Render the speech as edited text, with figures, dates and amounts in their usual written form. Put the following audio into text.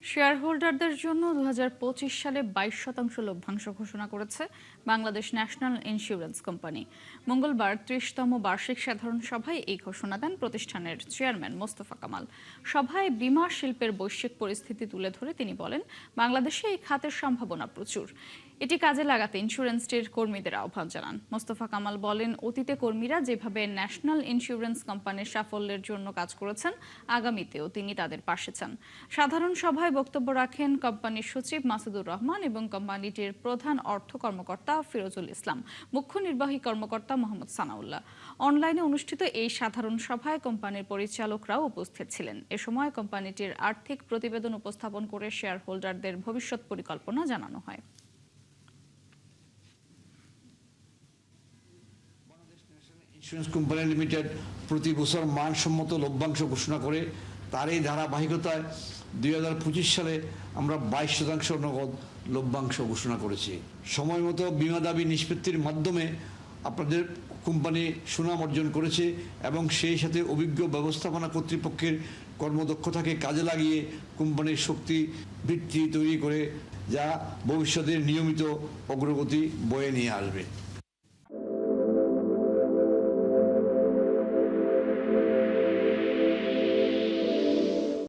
Share হোল্ডারদের জন্য 2025 সালে 22% লভ্যাংশ ঘোষণা করেছে বাংলাদেশ ন্যাশনাল ইন্স্যুরেন্স কোম্পানি। মঙ্গলবার 30তম বার্ষিক সাধারণ সভায় এই ঘোষণা দেন প্রতিষ্ঠানের চেয়ারম্যান মোস্তফা কামাল। সভায় বীমা শিল্পের বৈশ্বিক পরিস্থিতি তুলে ধরে তিনি বলেন, বাংলাদেশে এই খাতের সম্ভাবনা প্রচুর। এটি কাজে লাগাতে ইন্স্যুরেন্সটির কর্মীদের আহ্বান জানান মোস্তফা কামাল। বলেন, অতীতে কর্মীরা যেভাবে ন্যাশনাল ইন্স্যুরেন্স কোম্পানির সাফল্যের জন্য কাজ করেছেন, আগামীতেও তিনি তাদের পাশে চান। সাধারণ সভায় বক্তব্য রাখেন কোম্পানির সচিব মাসুদুর রহমান এবং কোম্পানিটির প্রধান অর্থ কর্মকর্তা ফিরোজুল ইসলাম, মুখ্য নির্বাহী কর্মকর্তা মোহাম্মদ সানাউল্লাহ। অনলাইনে অনুষ্ঠিত এই সাধারণ সভায় কোম্পানির পরিচালকরাও উপস্থিত ছিলেন। এ সময় কোম্পানিটির আর্থিক প্রতিবেদন উপস্থাপন করে শেয়ার হোল্ডারদের ভবিষ্যৎ পরিকল্পনা জানানো হয়। ইন্স্যুরেন্স কোম্পানি লিমিটেড প্রতি বছর মানসম্মত লভ্যাংশ ঘোষণা করে তার এই ধারাবাহিকতায় 2025 সালে আমরা 22% নগদ লভ্যাংশ ঘোষণা করেছি। সময় মতো বীমা দাবি নিষ্পত্তির মাধ্যমে আপনাদের কোম্পানি সুনাম অর্জন করেছে এবং সেই সাথে অভিজ্ঞ ব্যবস্থাপনা কর্তৃপক্ষের কর্মদক্ষতাকে কাজে লাগিয়ে কোম্পানির শক্তি ভিত্তি তৈরি করে, যা ভবিষ্যতের নিয়মিত অগ্রগতি বয়ে নিয়ে আসবে।